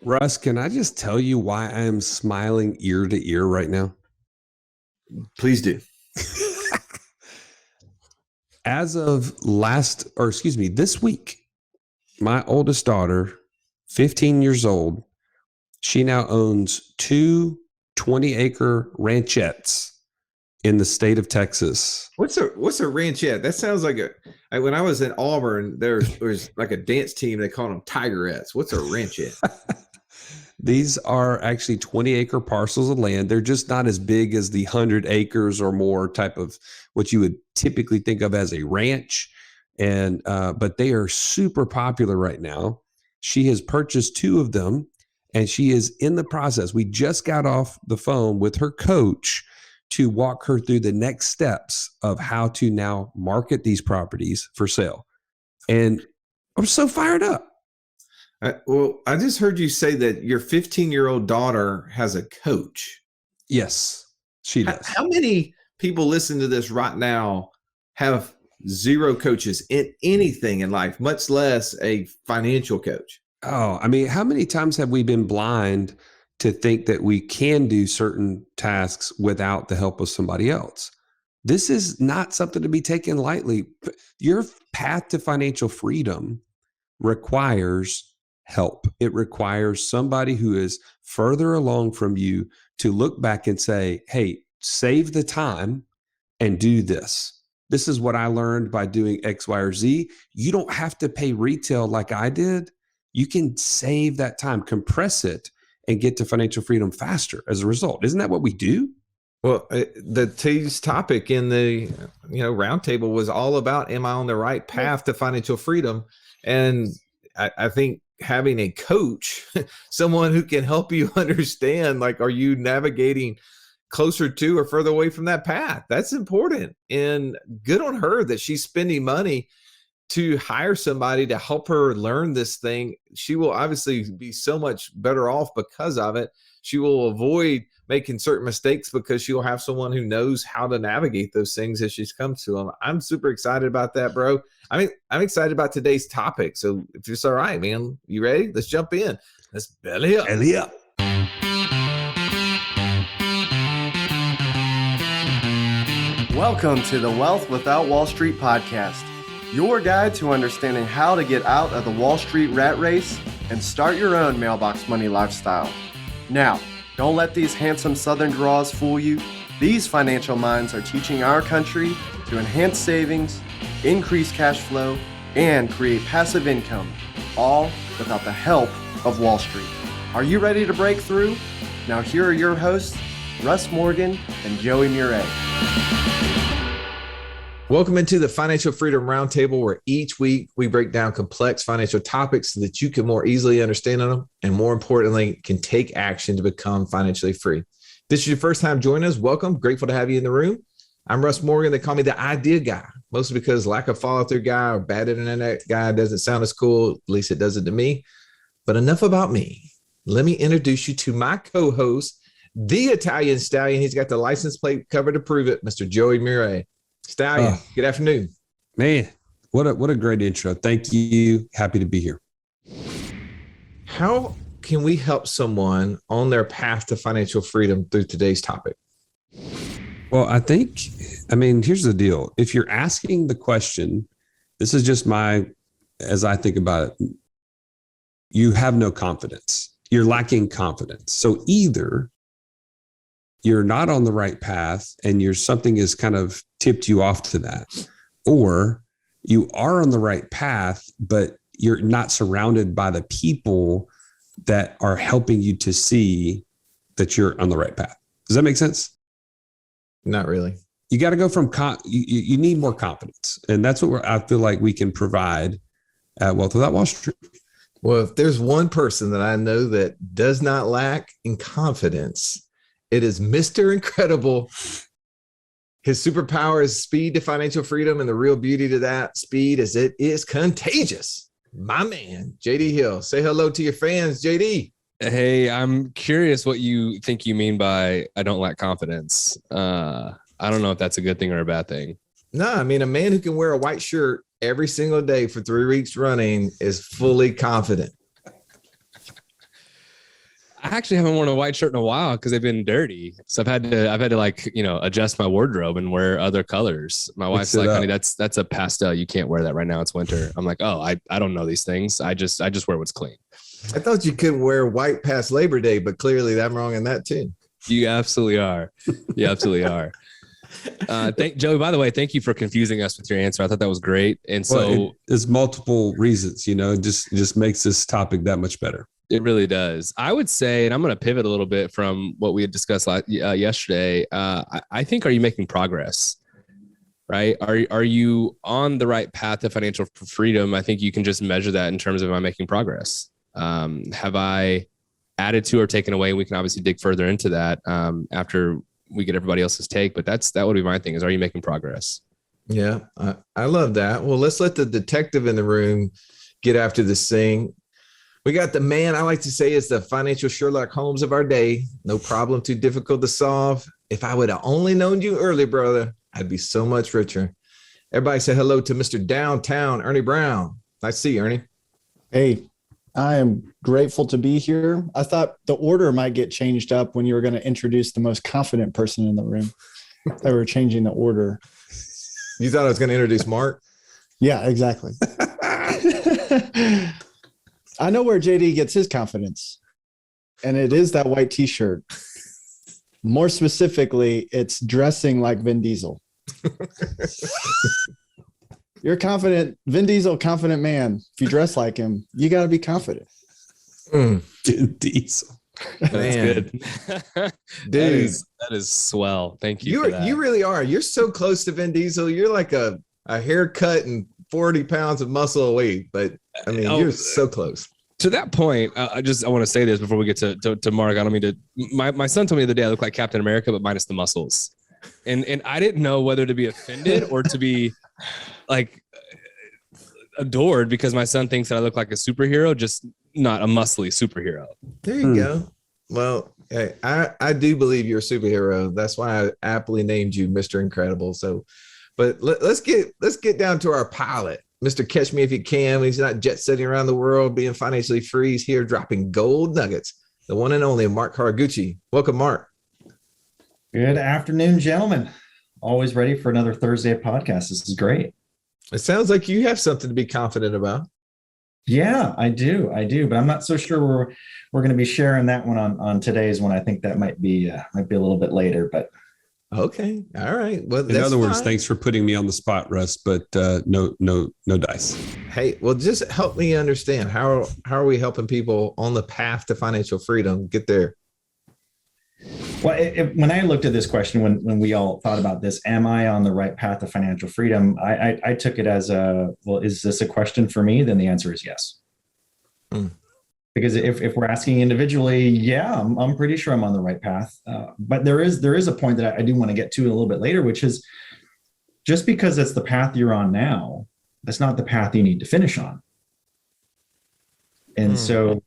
Russ, can I just tell you why I am smiling ear to ear right now? Please do. As of this week, my oldest daughter, 15 years old, she now owns two 20-acre ranchettes in the state of Texas. What's a ranchette? That sounds like when I was in Auburn, there was like a dance team. They called them Tigerettes. What's a ranchette? These are actually 20-acre parcels of land. They're just not as big as the 100 acres or more type of what you would typically think of as a ranch. And but they are super popular right now. She has purchased two of them, and she is in the process. We just got off the phone with her coach to walk her through the next steps of how to now market these properties for sale. And I'm so fired up. Well, I just heard you say that your 15-year-old daughter has a coach. Yes, she does. How many people listen to this right now have zero coaches in anything in life, much less a financial coach? Oh, I mean, how many times have we been blind to think that we can do certain tasks without the help of somebody else? This is not something to be taken lightly. Your path to financial freedom requires help. It requires somebody who is further along from you to look back and say, hey, save the time and do this. This is what I learned by doing X, Y, or Z. You don't have to pay retail like I did. You can save that time, compress it, and get to financial freedom faster as a result. Isn't that what we do? Well, today's topic in the roundtable was all about, am I on the right path to financial freedom? And I think having a coach, someone who can help you understand, like, are you navigating closer to or further away from that path? That's important. And good on her that she's spending money to hire somebody to help her learn this thing. She will obviously be so much better off because of it. She will avoid making certain mistakes because she'll have someone who knows how to navigate those things as she's come to them. I'm super excited about that, bro. I'm excited about today's topic. So if it's all right, man, you ready? Let's jump in. Let's belly up. Belly up. Welcome to the Wealth Without Wall Street podcast, your guide to understanding how to get out of the Wall Street rat race and start your own mailbox money lifestyle. Now, don't let these handsome Southern draws fool you. These financial minds are teaching our country to enhance savings, increase cash flow, and create passive income, all without the help of Wall Street. Are you ready to break through? Now here are your hosts, Russ Morgan and Joey Murray. Welcome into the Financial Freedom Roundtable, where each week we break down complex financial topics so that you can more easily understand them and, more importantly, can take action to become financially free. If this is your first time joining us, welcome. Grateful to have you in the room. I'm Russ Morgan. They call me the idea guy, mostly because lack of follow-through guy or bad internet guy doesn't sound as cool. At least it doesn't to me. But enough about me. Let me introduce you to my co-host, the Italian Stallion. He's got the license plate covered to prove it, Mr. Joey Murray. Stallion, good afternoon. Man, what a great intro. Thank you. Happy to be here. How can we help someone on their path to financial freedom through today's topic? Well, here's the deal. If you're asking the question, this is just as I think about it, you have no confidence. You're lacking confidence. So either you're not on the right path and something has kind of tipped you off to that, or you are on the right path, but you're not surrounded by the people that are helping you to see that you're on the right path. Does that make sense? Not really. You got to go from, you need more confidence. And that's what I feel like we can provide at Wealth Without Wall Street. Well, if there's one person that I know that does not lack in confidence, it is Mr. Incredible. His superpower is speed to financial freedom, and the real beauty to that speed is it is contagious. My man, JD Hill. Say hello to your fans, JD. Hey, I'm curious what you think you mean by I don't lack confidence. I don't know if that's a good thing or a bad thing. No, I mean, a man who can wear a white shirt every single day for 3 weeks running is fully confident. actually haven't worn a white shirt in a while because they've been dirty. So I've had to like, adjust my wardrobe and wear other colors. My wife's like, honey, that's a pastel. You can't wear that right now. It's winter. I'm like, oh, I don't know these things. I just wear what's clean. I thought you couldn't wear white past Labor Day, but clearly I'm wrong in that too. You absolutely are. You absolutely are. Joey, by the way, thank you for confusing us with your answer. I thought that was great. And so there's multiple reasons, just makes this topic that much better. It really does. I would say, and I'm going to pivot a little bit from what we had discussed yesterday. I think, are you making progress? Right? Are you on the right path to financial freedom? I think you can just measure that in terms of, am I making progress? Have I added to or taken away? We can obviously dig further into that after we get everybody else's take, but that would be my thing is, are you making progress? Yeah, I love that. Well, let's let the detective in the room get after this thing. We got the man I like to say is the financial Sherlock Holmes of our day. No problem too difficult to solve. If I would have only known you early, brother, I'd be so much richer. Everybody say hello to Mr. Downtown Ernie Brown. Nice to see you, Ernie. Hey, I am grateful to be here. I thought the order might get changed up when you were going to introduce the most confident person in the room. They were changing the order. You thought I was going to introduce Mark? Yeah, exactly. I know where JD gets his confidence, and it is that white t-shirt. More specifically, it's dressing like Vin Diesel. You're confident, Vin Diesel, confident man. If you dress like him, you got to be confident. Vin Diesel. That's good. Dude, that is swell. Thank you. You really are. You're so close to Vin Diesel. You're like a haircut and 40 pounds of muscle away. But I mean, you're so close. To that point, I want to say this before we get to Mark. I don't mean to. My son told me the other day I look like Captain America, but minus the muscles. And I didn't know whether to be offended or to be like adored, because my son thinks that I look like a superhero, just not a muscly superhero. There you go. Well, hey, I do believe you're a superhero. That's why I aptly named you Mr. Incredible. So, but let's get down to our pilot, Mr. Catch Me If You Can. He's not jet setting around the world, being financially free. He's here dropping gold nuggets. The one and only Mark Haraguchi. Welcome, Mark. Good afternoon, gentlemen. Always ready for another Thursday podcast. This is great. It sounds like you have something to be confident about. Yeah, I do. But I'm not so sure we're going to be sharing that one on today's one. I think that might be a little bit later, but okay. All right. Well, in other words, thanks for putting me on the spot, Russ, but no dice. Hey, well, just help me understand how are we helping people on the path to financial freedom get there? Well, when I looked at this question, when we all thought about this, am I on the right path to financial freedom? I took it as is this a question for me? Then the answer is yes. Because if we're asking individually, yeah, I'm pretty sure I'm on the right path. But there is a point that I do want to get to a little bit later, which is just because it's the path you're on now, that's not the path you need to finish on. And so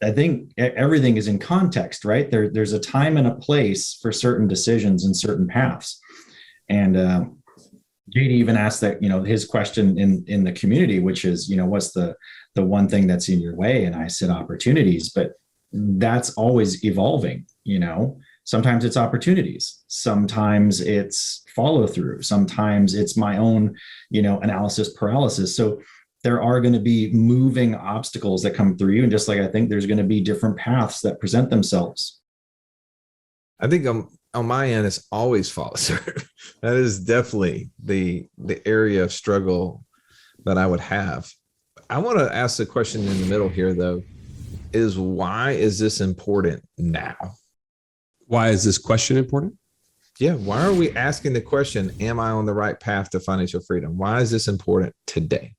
I think everything is in context, right? There's a time and a place for certain decisions and certain paths. And JD even asked that, his question in the community, which is, what's the one thing that's in your way? And I said opportunities, but that's always evolving. Sometimes it's opportunities. Sometimes it's follow through. Sometimes it's my own, analysis paralysis. So there are going to be moving obstacles that come through you. And just like I think there's going to be different paths that present themselves. I think on my end, it's always follow through. That is definitely the area of struggle that I would have. I want to ask the question in the middle here, though, is why is this important now? Why is this question important? Yeah. Why are we asking the question, am I on the right path to financial freedom? Why is this important today?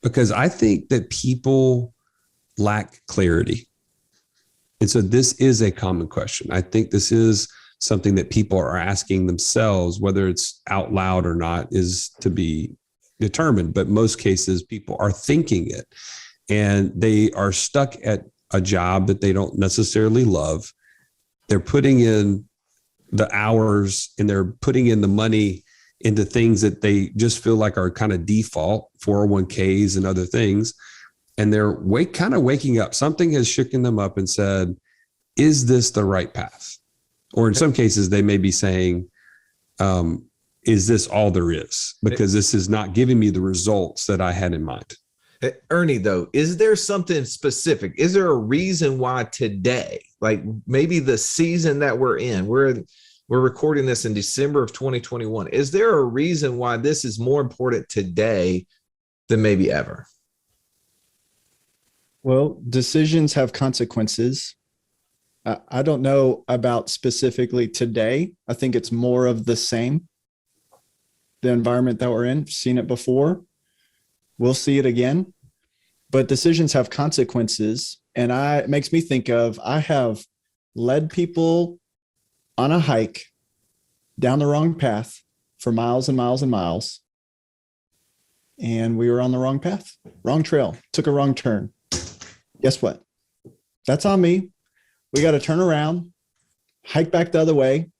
Because I think that people lack clarity. And so this is a common question. I think this is something that people are asking themselves, whether it's out loud or not is to be determined. But most cases, people are thinking it, and they are stuck at a job that they don't necessarily love. They're putting in the hours and they're putting in the money into things that they just feel like are kind of default, 401ks and other things. and they're kind of waking up. Something has shaken them up and said, is this the right path? Or in some cases, they may be saying, is this all there is? Because this is not giving me the results that I had in mind. Ernie, though, is there something specific? Is there a reason why today, like maybe the season that we're in, we're recording this in December of 2021. Is there a reason why this is more important today than maybe ever? Well, decisions have consequences. I don't know about specifically today. I think it's more of the same. The environment that we're in, seen it before. We'll see it again. But decisions have consequences. And it makes me think of, I have led people on a hike down the wrong path for miles and miles and miles. And we were on the wrong path, wrong trail, took a wrong turn. Guess what? That's on me. We got to turn around, hike back the other way,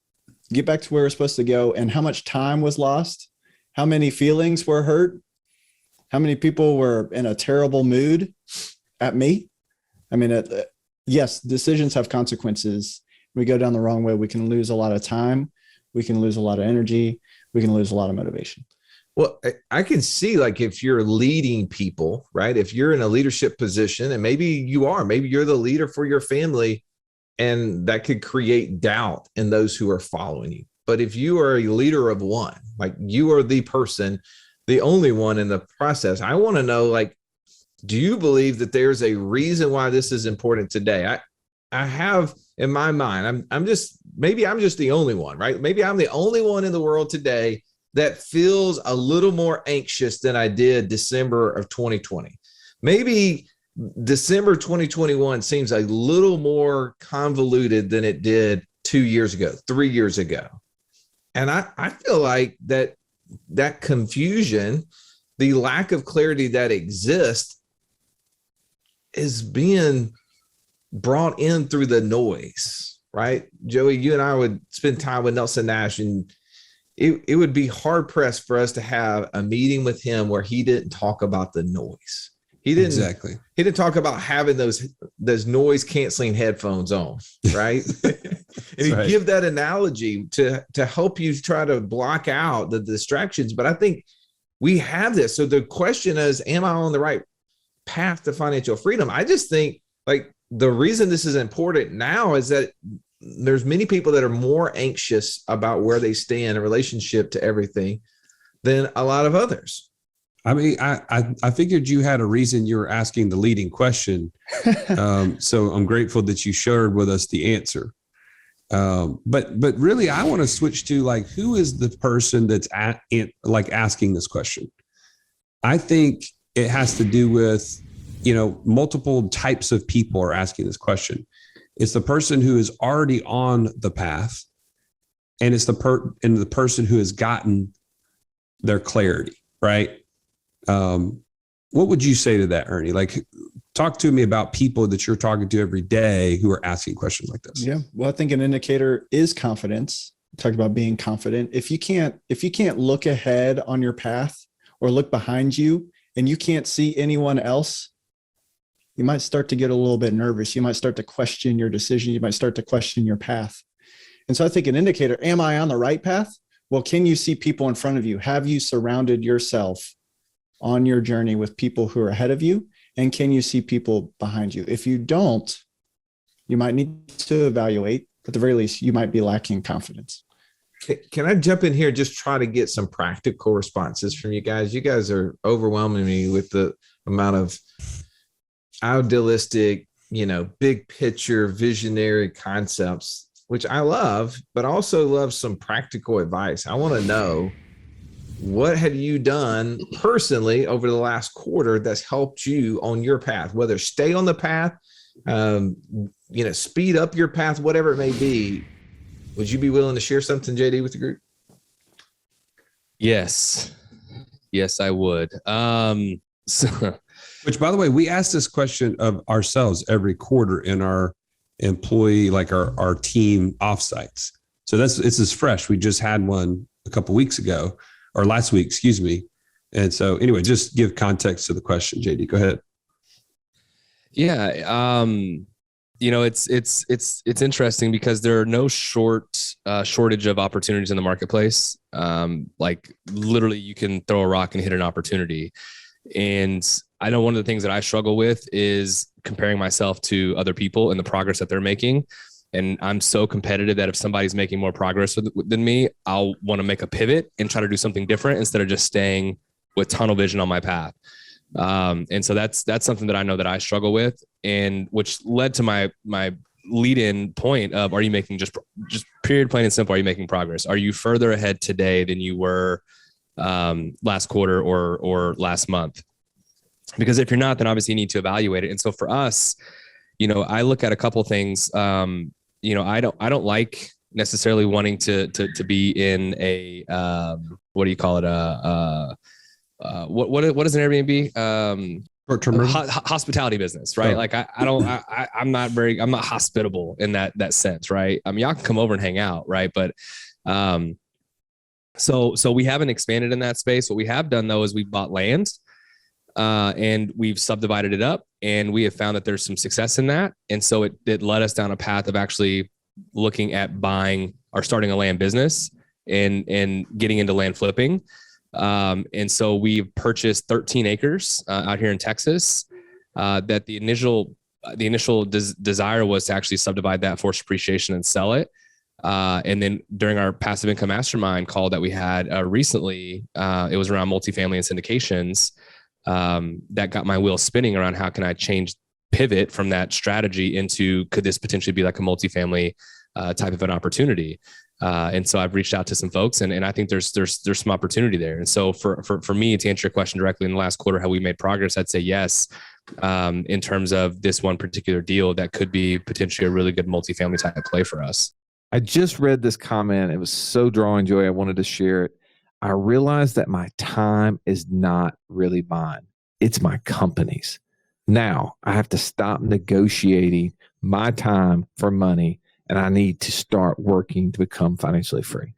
get back to where we're supposed to go. And how much time was lost? How many feelings were hurt? How many people were in a terrible mood at me? I mean, yes, decisions have consequences. We go down the wrong way, we can lose a lot of time. We can lose a lot of energy. We can lose a lot of motivation. Well, I can see, like, if you're leading people, right? If you're in a leadership position, and maybe you're the leader for your family, and that could create doubt in those who are following you. But if you are a leader of one, like you are the person, the only one in the process, I want to know, like, do you believe that there's a reason why this is important today? I have in my mind, I'm just the only one, right? Maybe I'm the only one in the world today that feels a little more anxious than I did December of 2020. Maybe December 2021 seems a little more convoluted than it did 2 years ago, 3 years ago. And I feel like that confusion, the lack of clarity that exists, is being brought in through the noise, right? Joey, you and I would spend time with Nelson Nash, and it would be hard pressed for us to have a meeting with him where he didn't talk about the noise. He didn't talk about having those noise canceling headphones on, right? And he'd give that analogy to help you try to block out the distractions. But I think we have this. So the question is, am I on the right path to financial freedom? I just think, like, the reason this is important now is that there's many people that are more anxious about where they stand in relationship to everything than a lot of others. I mean, I figured you had a reason you were asking the leading question. So I'm grateful that you shared with us the answer. But really, I want to switch to, like, who is the person that's asking this question? I think it has to do with, multiple types of people are asking this question. It's the person who is already on the path, and it's the person who has gotten their clarity, right? What would you say to that, Ernie? Like, talk to me about people that you're talking to every day who are asking questions like this. Yeah. Well, I think an indicator is confidence. Talked about being confident. If you can't look ahead on your path or look behind you and you can't see anyone else, you might start to get a little bit nervous. You might start to question your decision. You might start to question your path. And so I think an indicator, am I on the right path? Well, can you see people in front of you? Have you surrounded yourself on your journey with people who are ahead of you? And can you see people behind you? If you don't, you might need to evaluate. At the very least, you might be lacking confidence. Can I jump in here and just try to get some practical responses from you guys? You guys are overwhelming me with the amount of idealistic, big picture, visionary concepts, which I love, but also love some practical advice. I want to know, what have you done personally over the last quarter that's helped you on your path, whether stay on the path, speed up your path, whatever it may be. Would you be willing to share something, JD, with the group? Yes, I would. Which, by the way, we ask this question of ourselves every quarter in our employee, like our team offsites. So this is fresh. We just had one a couple weeks ago, or last week, excuse me. And so anyway, just give context to the question, JD, go ahead. Yeah. It's interesting because there are no shortage of opportunities in the marketplace. Like literally you can throw a rock and hit an opportunity. And I know one of the things that I struggle with is comparing myself to other people and the progress that they're making. And I'm so competitive that if somebody's making more progress than me, I'll want to make a pivot and try to do something different instead of just staying with tunnel vision on my path. And so that's something that I know that I struggle with, and which led to my lead-in point of, are you making just period, plain and simple, are you making progress? Are you further ahead today than you were last quarter or last month? Because if you're not, then obviously you need to evaluate it. And so for us, I look at a couple things. I don't like necessarily wanting to be in a what do you call it? What is an Airbnb? Hospitality business, right? Oh. Like I'm not hospitable in that sense, right? I mean, y'all can come over and hang out, right? But so we haven't expanded in that space. What we have done though is we've bought land and we've subdivided it up, and we have found that there's some success in that. And so it led us down a path of actually looking at buying or starting a land business and getting into land flipping. And so we've purchased 13 acres out here in Texas. That the initial desire was to actually subdivide that, force appreciation, and sell it. And then during our passive income mastermind call that we had recently, it was around multifamily and syndications. That got my wheel spinning around how can I pivot from that strategy into, could this potentially be like a multifamily type of an opportunity? And so I've reached out to some folks, and I think there's some opportunity there. And so for me, to answer your question directly, in the last quarter, have we made progress? I'd say yes. In terms of this one particular deal, that could be potentially a really good multifamily type of play for us. I just read this comment. It was so drawing joy. I wanted to share it. I realized that my time is not really mine. It's my company's. Now I have to stop negotiating my time for money, and I need to start working to become financially free.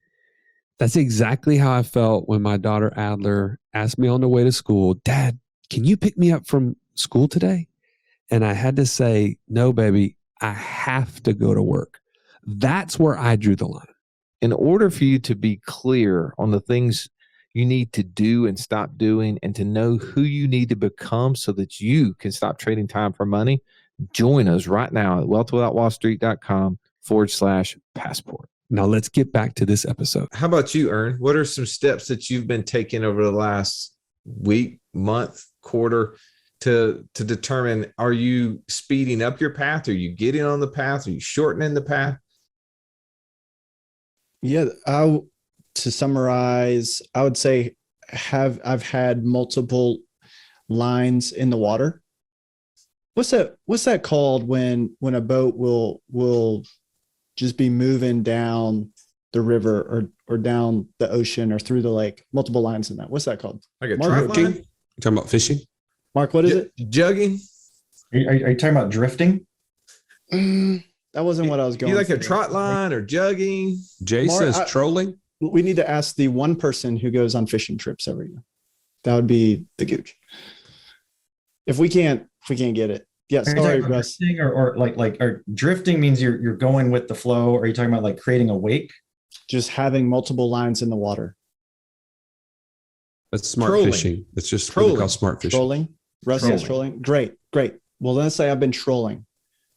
That's exactly how I felt when my daughter Adler asked me on the way to school, Dad, can you pick me up from school today? And I had to say, no, baby, I have to go to work. That's where I drew the line. In order for you to be clear on the things you need to do and stop doing, and to know who you need to become so that you can stop trading time for money, join us right now at wealthwithoutwallstreet.com/passport. Now let's get back to this episode. How about you, Ern? What are some steps that you've been taking over the last week, month, quarter to determine, are you speeding up your path? Are you getting on the path? Are you shortening the path? Yeah, to summarize, I would say I've had multiple lines in the water. What's that called when a boat will just be moving down the river or down the ocean or through the lake? Multiple lines in that. What's that called? Like a Mark, trot line? You talking about fishing? Mark, what is it? Jugging? Are you talking about drifting? That wasn't what I was going. You like a for. trot line or jugging? Jay Mark, says trolling. We need to ask the one person who goes on fishing trips every year. That would be the gooch. If we can't get it. Yeah, sorry, Russ. Or drifting means you're going with the flow. Or are you talking about like creating a wake? Just having multiple lines in the water. That's smart Trolling. fishing. It's just Trolling. really called smart fishing. Trolling. Russ is trolling. Great. Well, let's say I've been trolling.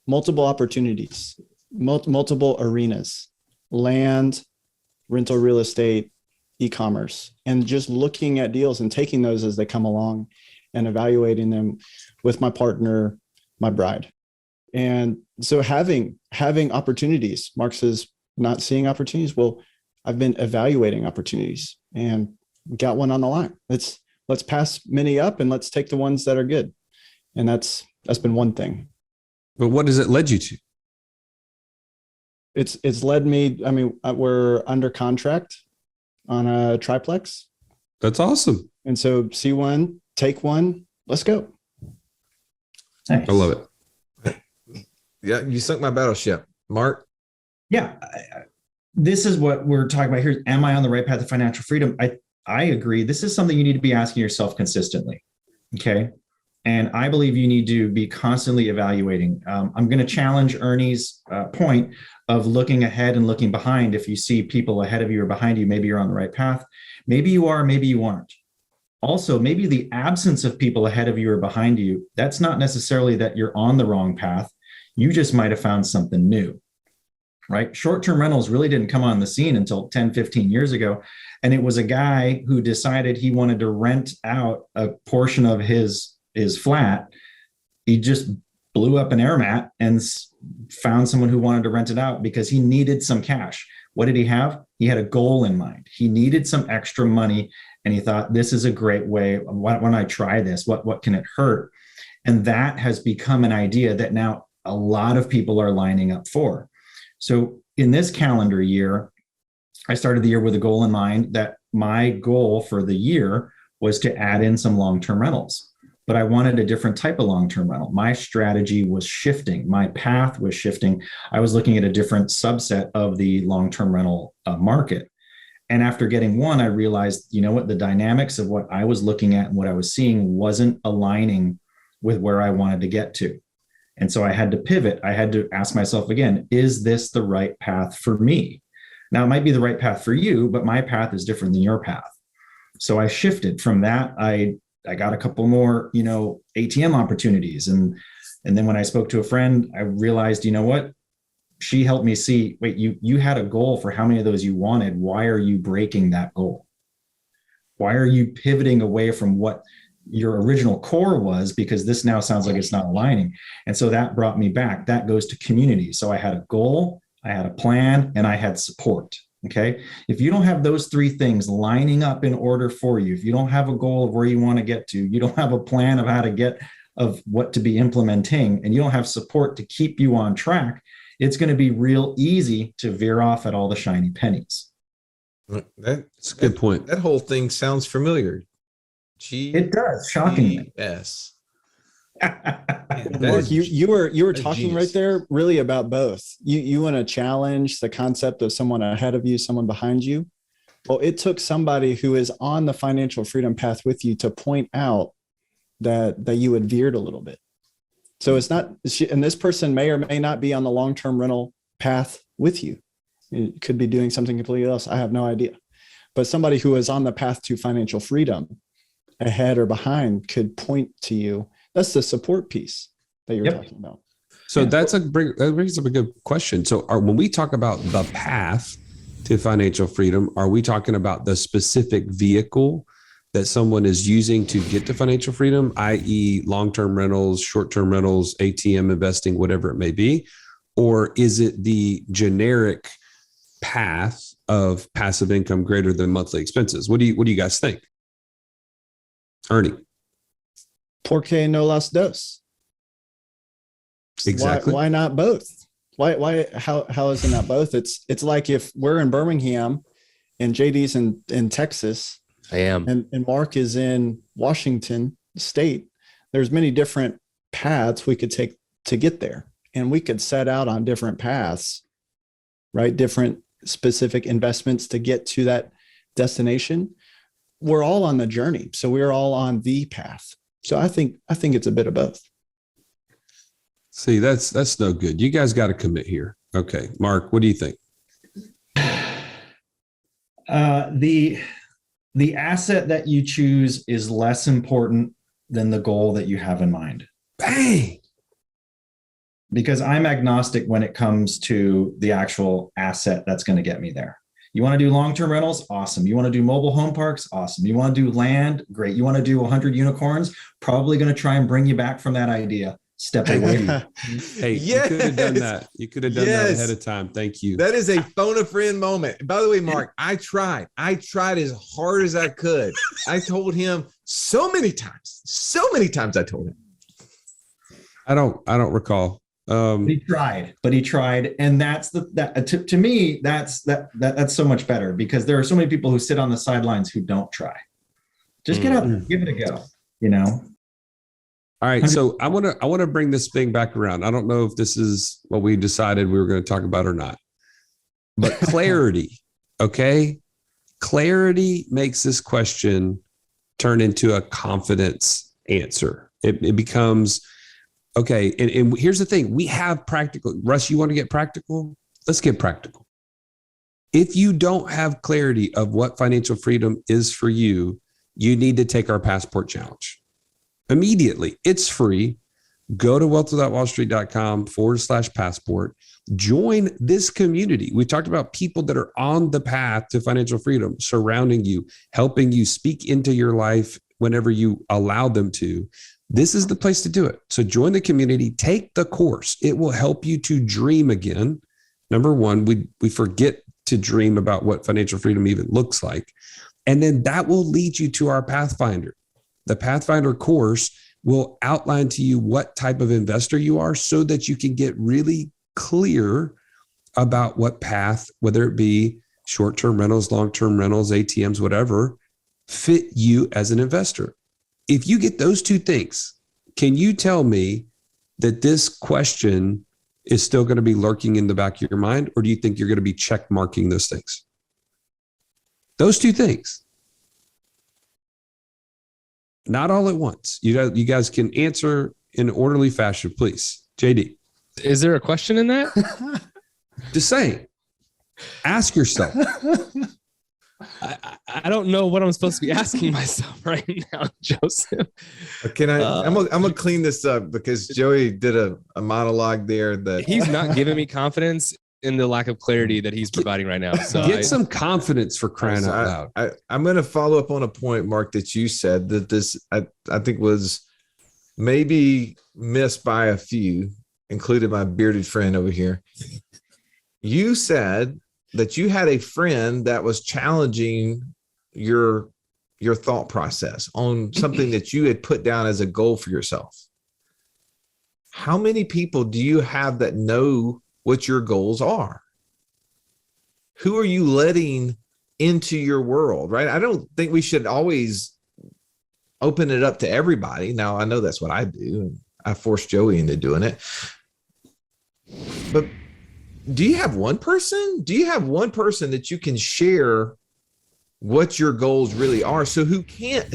Multiple opportunities, multiple arenas, land, rental real estate, e-commerce, and just looking at deals and taking those as they come along and evaluating them with my partner, my bride. And so having opportunities. Mark says not seeing opportunities. Well, I've been evaluating opportunities and got one on the line. Let's pass many up and let's take the ones that are good. And that's been one thing. But what has it led you to? It's led me. I mean, we're under contract on a triplex. That's awesome. And so see one, take one, let's go. Nice. I love it. Yeah, you sunk my battleship. Mark? Yeah. This is what we're talking about here. Am I on the right path to financial freedom? I agree. This is something you need to be asking yourself consistently. Okay. And I believe you need to be constantly evaluating. I'm going to challenge Ernie's point of looking ahead and looking behind. If you see people ahead of you or behind you, maybe you're on the right path. Maybe you are, maybe you aren't. Also, maybe the absence of people ahead of you or behind you, that's not necessarily that you're on the wrong path. You just might have found something new, right? Short-term rentals really didn't come on the scene until 10, 15 years ago. And it was a guy who decided he wanted to rent out a portion of his flat. He just blew up an air mat and found someone who wanted to rent it out because he needed some cash. What did he have? He had a goal in mind. He needed some extra money. And he thought, this is a great way. Why don't I try this? What can it hurt? And that has become an idea that now a lot of people are lining up for. So in this calendar year, I started the year with a goal in mind that my goal for the year was to add in some long-term rentals. But I wanted a different type of long-term rental. My strategy was shifting. My path was shifting. I was looking at a different subset of the long-term rental market. And after getting one, I realized, you know what, the dynamics of what I was looking at and what I was seeing wasn't aligning with where I wanted to get to. And so I had to pivot. I had to ask myself again, is this the right path for me? Now, it might be the right path for you, but my path is different than your path. So I shifted from that. I got a couple more, ATM opportunities. And then when I spoke to a friend, I realized, you know what? She helped me see, wait, you had a goal for how many of those you wanted. Why are you breaking that goal? Why are you pivoting away from what your original core was? Because this now sounds like it's not aligning. And so that brought me back. That goes to community. So I had a goal, I had a plan, and I had support. Okay. If you don't have those three things lining up in order for you, if you don't have a goal of where you want to get to, you don't have a plan of how to get, of what to be implementing, and you don't have support to keep you on track, it's going to be real easy to veer off at all the shiny pennies. That's a good point. That whole thing sounds familiar. It does, shockingly. Yes. Mark, you were talking right there really about both. You want to challenge the concept of someone ahead of you, someone behind you. Well, it took somebody who is on the financial freedom path with you to point out that you had veered a little bit. So it's not, and this person may or may not be on the long-term rental path with you. It could be doing something completely else. I have no idea. But somebody who is on the path to financial freedom, ahead or behind, could point to you. That's the support piece that you're talking about. So that brings up a good question. So when we talk about the path to financial freedom, are we talking about the specific vehicle that someone is using to get to financial freedom, i.e. long-term rentals, short-term rentals, ATM investing, whatever it may be? Or is it the generic path of passive income greater than monthly expenses? What do you guys think? Ernie. Porque no las dos. Exactly. Why not both? Why how is it not both? It's like if we're in Birmingham and JD's in Texas, I am. And Mark is in Washington State. There's many different paths we could take to get there. And we could set out on different paths, right? Different specific investments to get to that destination. We're all on the journey. So we're all on the path. So I think it's a bit of both. See, that's no good. You guys got to commit here. Okay. Mark, what do you think? The asset that you choose is less important than the goal that you have in mind. Bang! Because I'm agnostic when it comes to the actual asset that's going to get me there. You want to do long-term rentals? Awesome. You want to do mobile home parks? Awesome. You want to do land? Great. You want to do 100 unicorns? Probably going to try and bring you back from that idea. Step away. Hey, yes. You could have done that. You could have done that ahead of time. Thank you. That is a phone a friend moment. By the way, Mark, I tried as hard as I could. I told him so many times I told him. I don't recall. He tried. And that's to me, that's so much better, because there are so many people who sit on the sidelines who don't try. Just get out there, give it a go, All right, so I want to bring this thing back around. I don't know if this is what we decided we were going to talk about or not, but clarity, okay? Clarity makes this question turn into a confidence answer. It becomes, okay. And here's the thing. We have practical. Russ, you want to get practical? Let's get practical. If you don't have clarity of what financial freedom is for you, you need to take our passport challenge immediately. It's free. Go to wealth.wallstreet.com/passport. Join this community. We talked about people that are on the path to financial freedom, surrounding you, helping you speak into your life whenever you allow them to. This is the place to do it. So join the community, take the course. It will help you to dream again. Number one, we forget to dream about what financial freedom even looks like. And then that will lead you to our Pathfinder. The Pathfinder course will outline to you what type of investor you are so that you can get really clear about what path, whether it be short-term rentals, long-term rentals, ATMs, whatever, fit you as an investor. If you get those two things, can you tell me that this question is still going to be lurking in the back of your mind, or do you think you're going to be check marking those things? Those two things. Not all at once. You guys can answer in orderly fashion, please. JD. Is there a question in that? Just saying. Ask yourself. I don't know what I'm supposed to be asking myself right now, Joseph. Can I? I'm gonna clean this up because Joey did a monologue there that He's not giving me confidence in the lack of clarity that he's providing right now. So Get some confidence for crying out loud. I'm going to follow up on a point, Mark, that you said that this I think was maybe missed by a few, including my bearded friend over here. You said that you had a friend that was challenging your thought process on something that you had put down as a goal for yourself. How many people do you have that know what your goals are? Who are you letting into your world, right? I don't think we should always open it up to everybody. Now, I know that's what I do, and I forced Joey into doing it. But do you have one person? Do you have one person that you can share what your goals really are? So who can,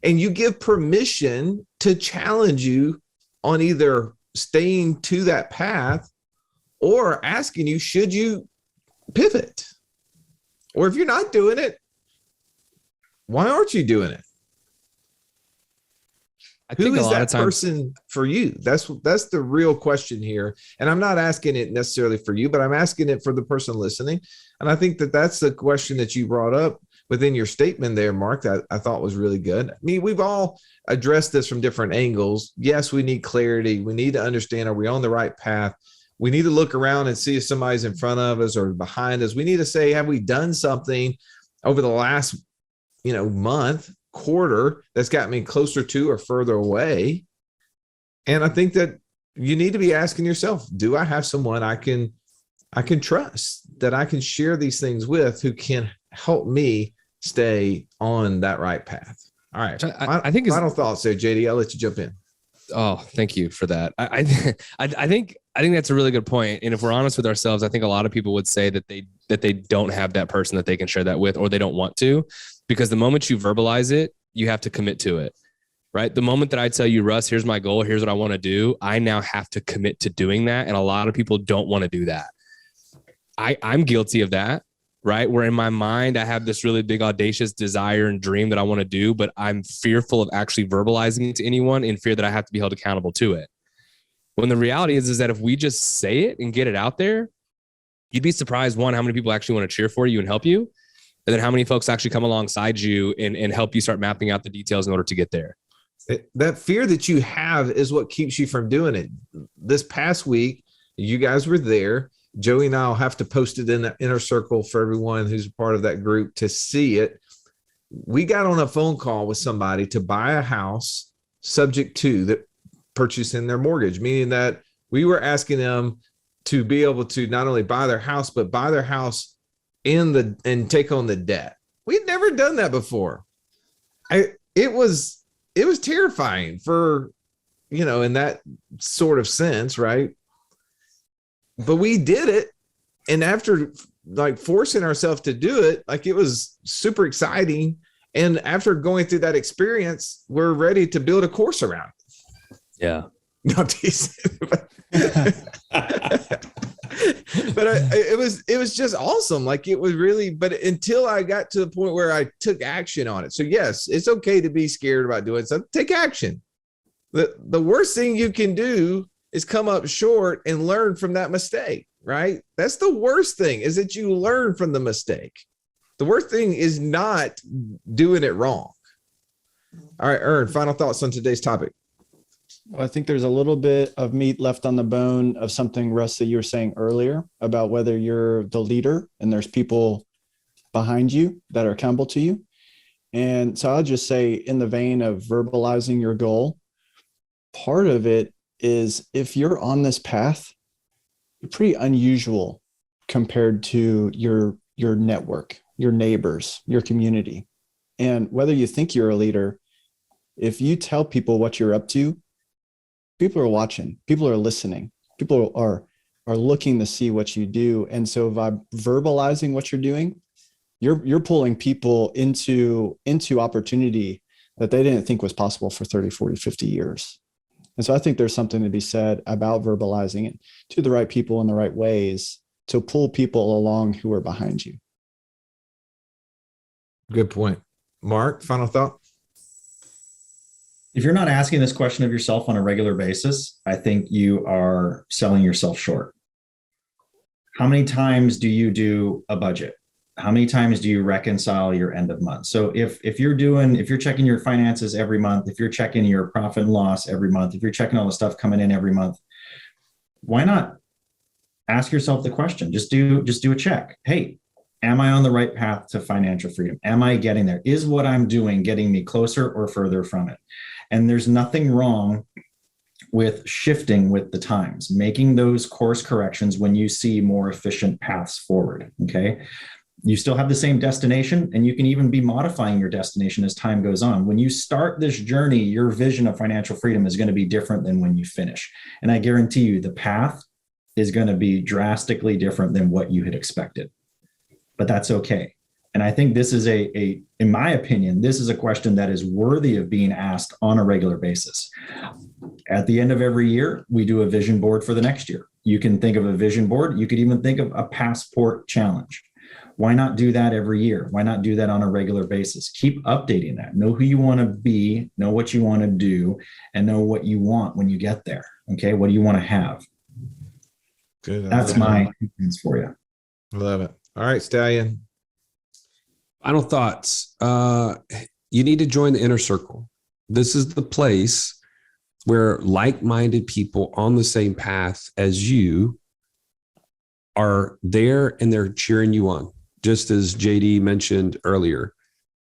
and you give permission to challenge you on either staying to that path or asking you, should you pivot? Or if you're not doing it, why aren't you doing it? Who is that person for you? That's the real question here. And I'm not asking it necessarily for you, but I'm asking it for the person listening. And I think that that's the question that you brought up within your statement there, Mark, that I thought was really good. I mean, we've all addressed this from different angles. Yes, we need clarity. We need to understand, are we on the right path? We need to look around and see if somebody's in front of us or behind us. We need to say, have we done something over the last, month, quarter that's got me closer to or further away? And I think that you need to be asking yourself, do I have someone I can trust, that I can share these things with, who can help me stay on that right path? All right. I think final thoughts there, JD. I'll let you jump in. Oh, thank you for that. I think that's a really good point. And if we're honest with ourselves, I think a lot of people would say that they don't have that person that they can share that with, or they don't want to, because the moment you verbalize it, you have to commit to it, right? The moment that I tell you, Russ, here's my goal, here's what I want to do, I now have to commit to doing that. And a lot of people don't want to do that. I'm guilty of that, right? Where in my mind, I have this really big, audacious desire and dream that I want to do, but I'm fearful of actually verbalizing it to anyone in fear that I have to be held accountable to it. When the reality is that if we just say it and get it out there, you'd be surprised, one, how many people actually want to cheer for you and help you, and then how many folks actually come alongside you and help you start mapping out the details in order to get there. That fear that you have is what keeps you from doing it. This past week, you guys were there. Joey and I will have to post it in the inner circle for everyone who's a part of that group to see it. We got on a phone call with somebody to buy a house subject to that purchasing their mortgage, meaning that we were asking them to be able to not only buy their house, but buy their house and take on the debt. We'd never done that before. It was terrifying for, in that sort of sense, right? But we did it. And after forcing ourselves to do it, it was super exciting. And after going through that experience, we're ready to build a course around it. Yeah. Not teasing. But it was just awesome. Like it was really, but until I got to the point where I took action on it. So yes, it's okay to be scared about doing something. Take action. The worst thing you can do is come up short and learn from that mistake, right? That's the worst thing, is that you learn from the mistake. The worst thing is not doing it wrong. All right, Ern, final thoughts on today's topic. Well, I think there's a little bit of meat left on the bone of something, Russ, that you were saying earlier about whether you're the leader and there's people behind you that are accountable to you. And so I'll just say, in the vein of verbalizing your goal, part of it is, if you're on this path, you're pretty unusual compared to your network, your neighbors, your community. And whether you think you're a leader, if you tell people what you're up to, people are watching, people are listening, people are looking to see what you do. And so by verbalizing what you're doing, you're pulling people into opportunity that they didn't think was possible for 30, 40, 50 years. And so I think there's something to be said about verbalizing it to the right people in the right ways to pull people along who are behind you. Good point. Mark, final thought? If you're not asking this question of yourself on a regular basis, I think you are selling yourself short. How many times do you do a budget? How many times do you reconcile your end of month? So if you're checking your finances every month, if you're checking your profit and loss every month, if you're checking all the stuff coming in every month, why not ask yourself the question? Just do a check. Hey, am I on the right path to financial freedom? Am I getting there? Is what I'm doing getting me closer or further from it? And there's nothing wrong with shifting with the times, making those course corrections when you see more efficient paths forward. Okay. You still have the same destination, and you can even be modifying your destination as time goes on. When you start this journey, your vision of financial freedom is going to be different than when you finish. And I guarantee you the path is going to be drastically different than what you had expected. But that's okay. And I think this is in my opinion, this is a question that is worthy of being asked on a regular basis. At the end of every year, we do a vision board for the next year. You can think of a vision board. You could even think of a passport challenge. Why not do that every year? Why not do that on a regular basis? Keep updating that. Know who you want to be, know what you want to do, and know what you want when you get there. Okay. What do you want to have? Good. That's my opinions for you. I love it. All right, Stallion. Final thoughts. You need to join the inner circle. This is the place where like-minded people on the same path as you are there, and they're cheering you on. Just as JD mentioned earlier,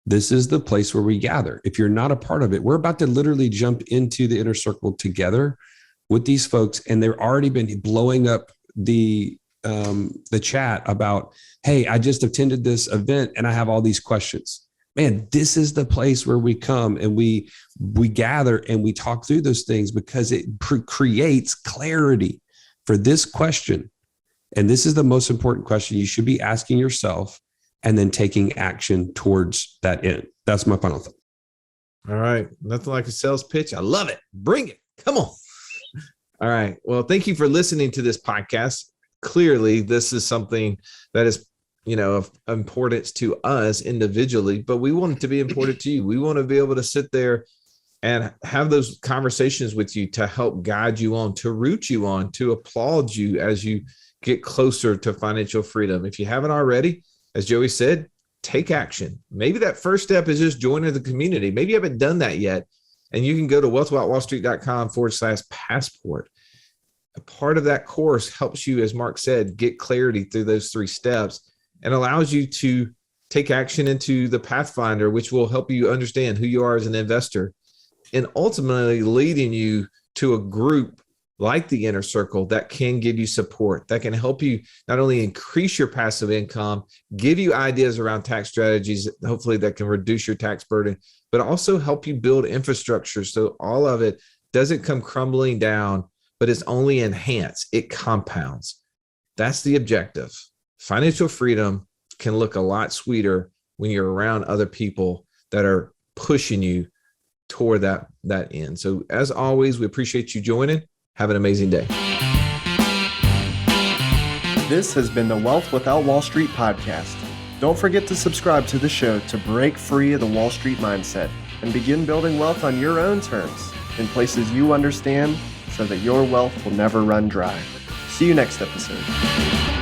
this is the place where we gather. If you're not a part of it, we're about to literally jump into the inner circle together with these folks, and they've already been blowing up the chat about, hey, I just attended this event and I have all these questions. Man, this is the place where we come and we gather and we talk through those things, because it creates clarity for this question. And this is the most important question you should be asking yourself, and then taking action towards that end. That's my final thought. All right. Nothing like a sales pitch. I love it. Bring it. Come on. All right. Well, thank you for listening to this podcast. Clearly, this is something that is, of importance to us individually, but we want it to be important to you. We want to be able to sit there and have those conversations with you to help guide you on, to root you on, to applaud you as you get closer to financial freedom. If you haven't already, as Joey said, take action. Maybe that first step is just joining the community. Maybe you haven't done that yet, and you can go to wealthwithoutwallstreet.com/passport. A part of that course helps you, as Mark said, get clarity through those 3 steps, and allows you to take action into the Pathfinder, which will help you understand who you are as an investor, and ultimately leading you to a group like the Inner Circle that can give you support, that can help you not only increase your passive income, give you ideas around tax strategies, hopefully that can reduce your tax burden, but also help you build infrastructure so all of it doesn't come crumbling down, but it's only enhanced. It compounds. That's the objective. Financial freedom can look a lot sweeter when you're around other people that are pushing you toward that end. So as always, we appreciate you joining. Have an amazing day. This has been the Wealth Without Wall Street podcast. Don't forget to subscribe to the show to break free of the Wall Street mindset and begin building wealth on your own terms in places you understand so that your wealth will never run dry. See you next episode.